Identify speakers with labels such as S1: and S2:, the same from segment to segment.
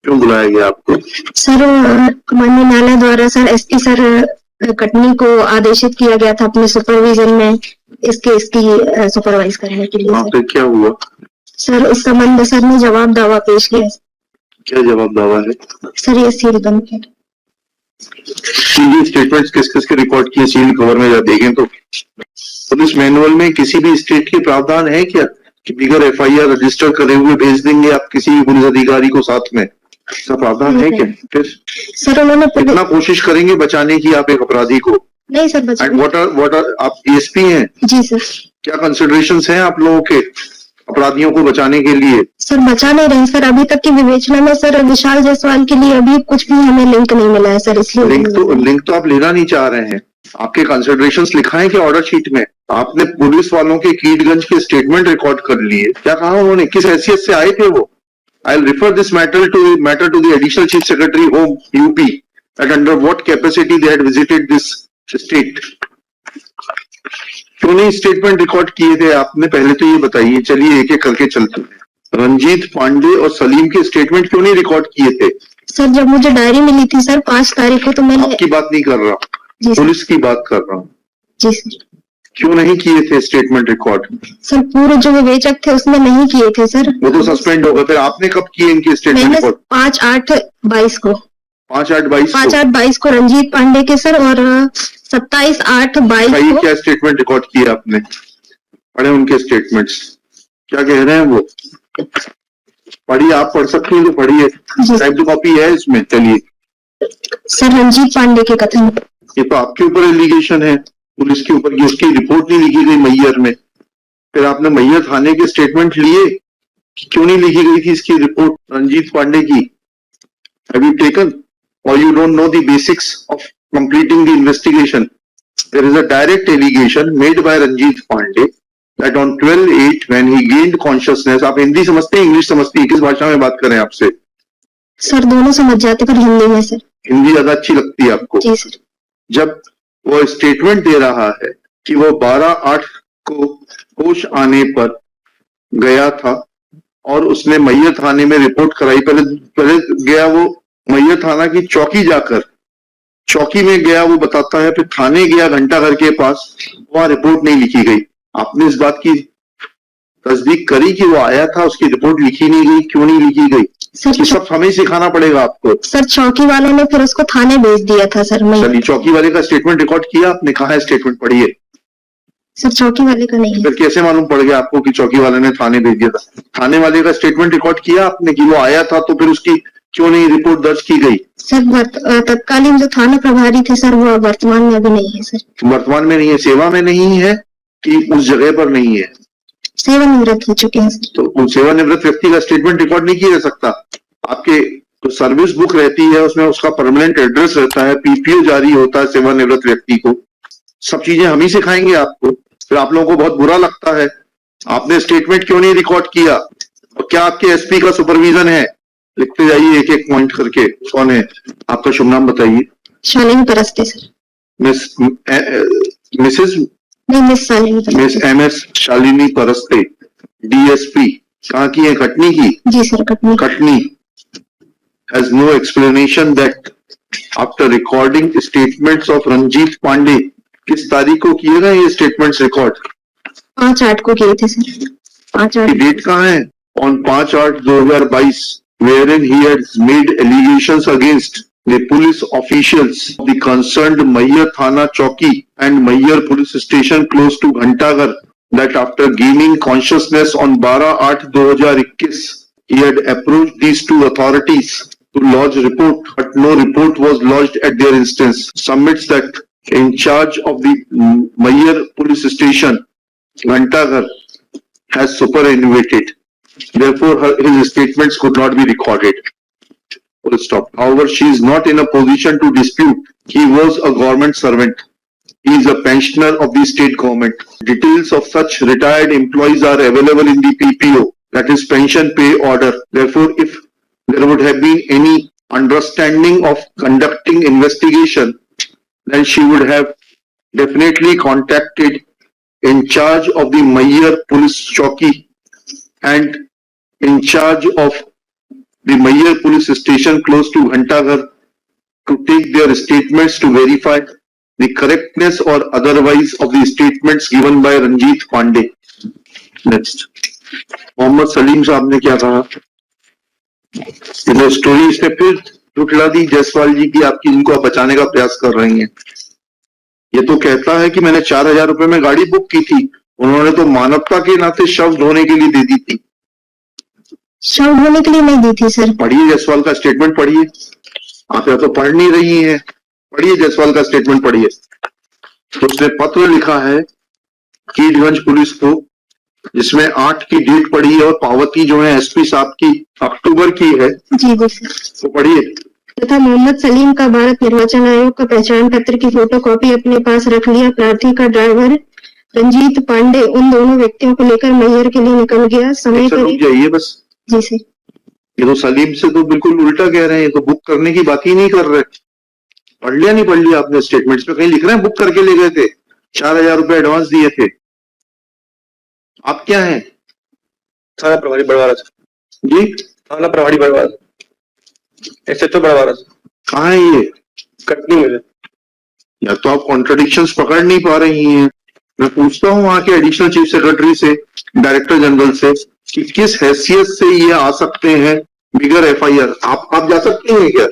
S1: क्यों बुलाया गया आपको?
S2: सर माननीय न्यायालय द्वारा सर एसपी सर कटनी को आदेशित किया गया था अपने सुपरविजन में इसकी सुपरवाइज करने के लिए।
S1: फिर क्या हुआ?
S2: सर इस संबंध में सर ने जवाब दावा पेश किया।
S1: क्या जवाब दावा है?
S2: सर ये सील बंद है।
S1: स्टेटमेंट्स किस किस के रिकॉर्ड किए सील कवर में जब देखें तो पुलिस मैनुअल में किसी भी स्टेट के प्रावधान है क्या कि बिगर एफआईआर रजिस्टर करे हुए भेज देंगे आप किसी भी पुलिस अधिकारी को साथ में? ऐसा प्रावधान है क्या? फिर
S2: सर उन्होंने
S1: कितना कोशिश करेंगे बचाने की आप एक अपराधी को?
S2: नहीं सर
S1: व्हाट आर आप डीएसपी हैं?
S2: जी सर।
S1: क्या कंसिडरेशंस हैं आप लोगों के अपराधियों को बचाने के लिए?
S2: सर बचा नहीं रहे सर, अभी तक की विवेचना में सर विशाल जायसवाल के लिए अभी कुछ भी हमें लिंक नहीं मिला है सर, इसलिए
S1: लिंक तो आप लेना नहीं चाह रहे हैं। आपके कंसिडरेशंस लिखा है कि ऑर्डर शीट में? आपने पुलिस वालों के कीटगंज के स्टेटमेंट रिकॉर्ड कर लिए, क्या कहा उन्होंने, किस हैसियत से आए थे वो? I'll refer this matter to the additional chief secretary home UP that under what capacity they had visited this state. क्यों नहीं स्टेटमेंट रिकॉर्ड किए थे आपने? पहले तो ये बताइए। चलिए एक एक करके चलते हैं। रंजीत पांडे और सलीम के स्टेटमेंट क्यों नहीं रिकॉर्ड किए थे?
S2: सर जब मुझे डायरी मिली थी सर 5 तारीख को, तो मैंने
S1: आपकी बात नहीं कर रहा, पुलिस की बात कर रहा हूँ।
S2: जी सर।
S1: क्यों नहीं किए थे स्टेटमेंट रिकॉर्ड?
S2: सर पूरे जो विवेचक थे उसने नहीं किए थे सर।
S1: वो तो सस्पेंड हो गए। फिर आपने कब किए इनके स्टेटमेंट रिकॉर्ड?
S2: 5/8/22 को।
S1: 5/8/22
S2: को रंजीत पांडे के सर, और 27/8/22 को।
S1: क्या स्टेटमेंट रिकॉर्ड किए आपने? पढ़े उनके स्टेटमेंट्स, क्या कह रहे हैं वो? पढ़िए, आप पढ़ सकती हैं तो पढ़िए, टाइप टू कॉपी है इसमें। चलिए
S2: सर रंजीत पांडे के कथन,
S1: ये तो आपके ऊपर एलिगेशन है, पुलिस के ऊपर की उसकी रिपोर्ट नहीं लिखी गई मैयर में। फिर आपने मैयर थाने के स्टेटमेंट लिए, क्यों नहीं लिखी गई थी इसकी रिपोर्ट रंजीत पांडे की? हैव यू टेकन और you don't know the basics of completing the investigation? There is a direct allegation made by Ranjit Pandey that on 12/8 when he gained consciousness। आप हिंदी समझते हैं, इंग्लिश समझती है? किस भाषा में बात करें आपसे?
S2: सर दोनों समझ जाते, पर हिंदी में सर।
S1: हिंदी ज्यादा अच्छी लगती है आपको?
S2: जी सर।
S1: जब वो स्टेटमेंट दे रहा है कि वो 12/8 को होश आने पर गया था और उसने मैयर थाने में रिपोर्ट कराई। पहले गया वो मैयर थाना की चौकी, जाकर चौकी में गया वो बताता है, फिर थाने गया घंटाघर के पास, वहां रिपोर्ट नहीं लिखी गई। आपने इस बात की तस्दीक करी कि वो आया था, उसकी रिपोर्ट लिखी नहीं गई? क्यों नहीं लिखी गई? ये सब हमें सिखाना पड़ेगा आपको।
S2: सर चौकी वालों ने फिर उसको थाने भेज दिया था सर।
S1: चलिए चौकी वाले का स्टेटमेंट रिकॉर्ड किया आपने? कहा है स्टेटमेंट? पढ़िए।
S2: सर चौकी वाले का नहीं है।
S1: फिर कैसे मालूम पड़ गया आपको कि चौकी वाले ने थाने भेज दिया था? थाने वाले का स्टेटमेंट रिकॉर्ड किया आपने कि वो आया था, तो फिर उसकी क्यों नहीं रिपोर्ट दर्ज की गई?
S2: सर तत्कालीन जो थाना प्रभारी थे सर, वो वर्तमान में अभी नहीं है सर।
S1: वर्तमान में नहीं है? सेवा में नहीं है कि उस जगह पर नहीं है?
S2: सेवानिवृत्त हो चुके हैं।
S1: तो उस सेवानिवृत्त व्यक्ति का स्टेटमेंट रिकॉर्ड नहीं किया जा सकता? आपके जो सर्विस बुक रहती है उसमें उसका परमानेंट एड्रेस रहता है, पीपीओ जारी होता है सेवानिवृत्त व्यक्ति को। सब चीजें हम ही सिखाएंगे आपको। फिर आप लोगों को बहुत बुरा लगता है। आपने स्टेटमेंट क्यों नहीं रिकॉर्ड किया? और क्या आपके एसपी का सुपरविजन है? लिखते जाइए एक एक पॉइंट करके। कौन है? आपका शुभ नाम बताइए।
S2: Shalini Paraste sir.
S1: Miss MS Shalini Paraste, DSP। कहाँ की है? कटनी की?
S2: जी sir
S1: Katni. Has no explanation that after recording statements of Ranjit Pandey, किस तारीख को किए गए ये स्टेटमेंट्स रिकॉर्ड?
S2: 5/8 को किए थे सर। 5/8
S1: डेट कहाँ है? On 5/8/2022 wherein he has made allegations against the police officials of the concerned Mayyar Thana Chowki and Mayyar police station close to Ghantaghar that after gaining consciousness on 12/8/2021 he had approached these two authorities to lodge report, but no report was lodged at their instance. Submits that in charge of the Mayyar police station Ghantaghar has superannuated. Therefore, his statements could not be recorded. Full stop. However, she is not in a position to dispute. He was a government servant. He is a pensioner of the state government. Details of such retired employees are available in the PPO, that is pension pay order. Therefore, if there would have been any understanding of conducting investigation, then she would have definitely contacted in charge of the Mayyar police chowki and in charge of the Mayyar police station close to Ghantaghar to take their statements to verify the correctness or otherwise of the statements given by Ranjit Pandey. Next. Mohammad Salim साहब ने क्या कहा? Story इसने फिर झुठला दी जायसवाल जी की, आपकी इनको आप बचाने का प्रयास कर रही हैं। ये तो कहता है कि मैंने 4,000 रुपए में गाड़ी बुक की थी, उन्होंने तो मानवता के नाते शव ढोने के लिए दे दी थी।
S2: शव ढोने के लिए नहीं दी थी सर।
S1: पढ़िए जायसवाल का स्टेटमेंट पढ़िए, आप या तो पढ़ नहीं रही हैं, पढ़िए जायसवाल का स्टेटमेंट पढ़िए। तो उसने पत्र लिखा है कीटगंज पुलिस को, जिसमें 8 की डेट पड़ी है और पावती जो है एसपी साहब की अक्टूबर की है।
S2: जी जी सर।
S1: तो पढ़िए।
S2: तथा मोहम्मद सलीम का भारत निर्वाचन आयोग का पहचान पत्र की फोटोकॉपी अपने पास रख लिया। प्रार्थी का ड्राइवर रंजीत पांडे उन दोनों व्यक्तियों को लेकर मैयर के लिए निकल गया। समय
S1: रुक जाइए बस।
S2: जी सर।
S1: ये तो सलीम से तो बिल्कुल उल्टा कह रहे हैं, तो बुक करने की बात ही नहीं कर रहे। पढ़ लिया नहीं पढ़ लिया आपने स्टेटमेंट्स में? कहीं लिख रहे हैं बुक करके ले गए थे, 4,000 रुपए एडवांस दिए थे। आप क्या हैं?
S3: थाना प्रभारी बड़वारा
S1: जी,
S3: थाना प्रभारी बड़वारा, एसएचओ बड़वारा।
S1: कहाँ है ये?
S3: कटनी में।
S1: या तो आप कॉन्ट्रडिक्शंस पकड़ नहीं पा रही हैं। मैं पूछता हूँ वहां के एडिशनल चीफ सेक्रेटरी से, डायरेक्टर जनरल से, कि किस हैसियत से ये आ सकते हैं बिगर एफआईआर। आप जा सकती हैं क्या?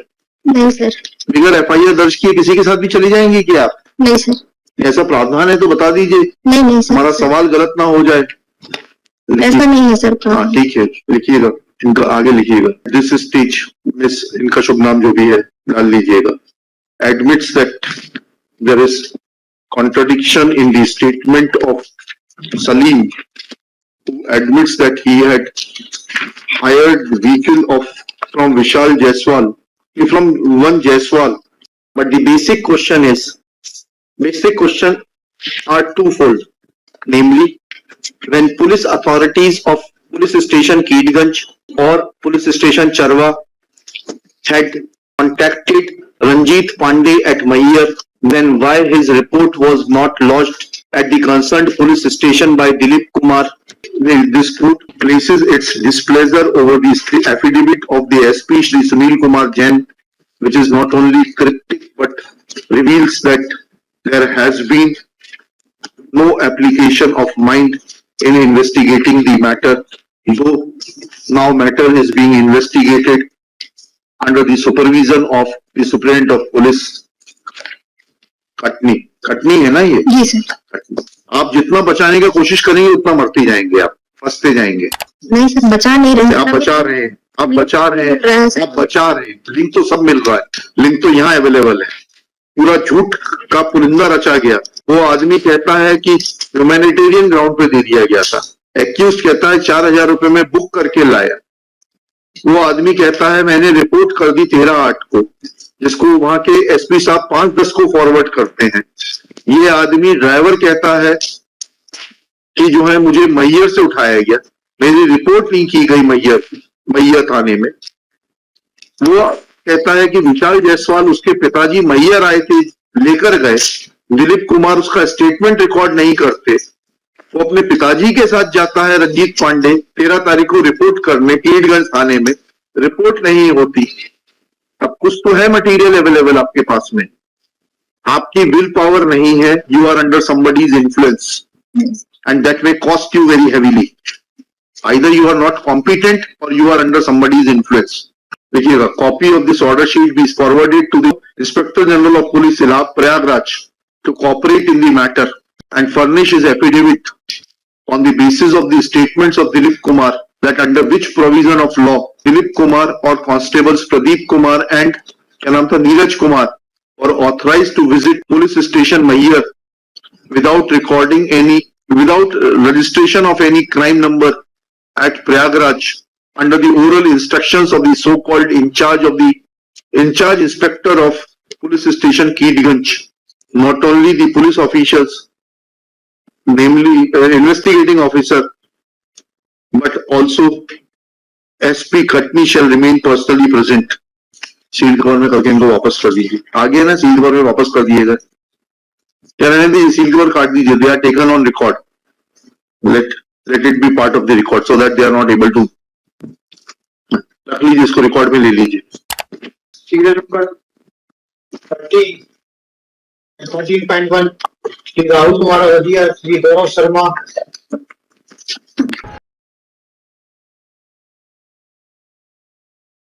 S2: नहीं सर।
S1: बिगर एफआईआर दर्ज किए किसी के साथ भी चली जाएंगी क्या आप?
S2: नहीं सर।
S1: ऐसा प्रावधान है तो बता दीजिए।
S2: नहीं सर।
S1: हमारा सवाल गलत ना हो जाए।
S2: ऐसा नहीं है सर।
S1: हाँ ठीक है, लिखिएगा, इनका आगे लिखिएगा। दिस स्टेज मिस, इनका शुभ नाम जो भी है डाल लीजिएगा। Admits that there is contradiction in the statement of Salim, who admits that he had hired vehicle from Vishal Jaiswal, from one Jaiswal. But the basic question are twofold. Namely, when police authorities of police station Keedganj or police station Charwa had contacted Ranjit Pandey at Mayyar, then why his report was not lodged at the concerned police station by Dilip Kumar? This court places its displeasure over the affidavit of the SP Shri Sunil Kumar Jain, which is not only cryptic but reveals that there has been no application of mind in investigating the matter, though now matter is being investigated under the supervision of the Superintendent of Police. Katni है ना ये?
S2: जी sir.
S1: आप जितना बचाने की कोशिश करेंगे उतना मरते जाएंगे, आप फंसते जाएंगे।
S2: नहीं सर, बचा नहीं रहे।
S1: आप बचा रहे हैं, आप बचा रहे हैं, आप बचा रहे हैं। लिंक तो सब मिल रहा है, लिंक तो यहाँ अवेलेबल है। पूरा झूठ का पुलिंदा रचा गया। वो आदमी कहता है कि ह्यूमैनिटेरियन ग्राउंड पे दे दिया गया था। एक्यूज कहता है 4,000 रुपए में बुक करके लाया। वो आदमी कहता है मैंने रिपोर्ट कर दी 13/8 को, जिसको वहां के एसपी साहब 5-10 को फॉरवर्ड करते हैं। ये आदमी ड्राइवर कहता है कि जो है मुझे मैयर से उठाया गया, मेरी रिपोर्ट नहीं की गई मैयर थाने में। वो कहता है कि विशाल जायसवाल उसके पिताजी मैयर आए थे, लेकर गए। दिलीप कुमार उसका स्टेटमेंट रिकॉर्ड नहीं करते। वो अपने पिताजी के साथ जाता है रंजीत पांडे 13 तारीख को रिपोर्ट करने कीटगंज थाने में, रिपोर्ट नहीं होती। अब कुछ तो है मटेरियल अवेलेबल आपके पास में, आपकी विल पावर नहीं है। You are under somebody's influence and that may cost you very heavily. Either you are not competent or you are under somebody's influence. देखिएगा, copy of this order sheet be forwarded to the inspector general of police Prayagraj to cooperate in the matter and furnish his affidavit on the basis of the statements of Dilip Kumar, that under which provision of law Dilip Kumar or constables Pradeep Kumar and क्या नाम था Neeraj Kumar were authorized to visit police station Mayyar without registration of any crime number at Prayagraj under the oral instructions of the so-called in charge inspector of police station Keedganj. Not only the police officials, namely investigating officer, but also SP Khatni shall remain personally present. Sealed cover में करके इनको वापस कर दीजिए। आगे ना sealed cover में वापस कर दिएगा या रहने दीजिए, सील्ड कवर काट दीजिए। They are taken on record. Let it be part of the record so that they are not able to रख लीजिए, इसको रिकॉर्ड में ले लीजिए।
S4: सीरियल नंबर 13.1 श्री राहुल कुमार अवधिया, श्री गौरव शर्मा,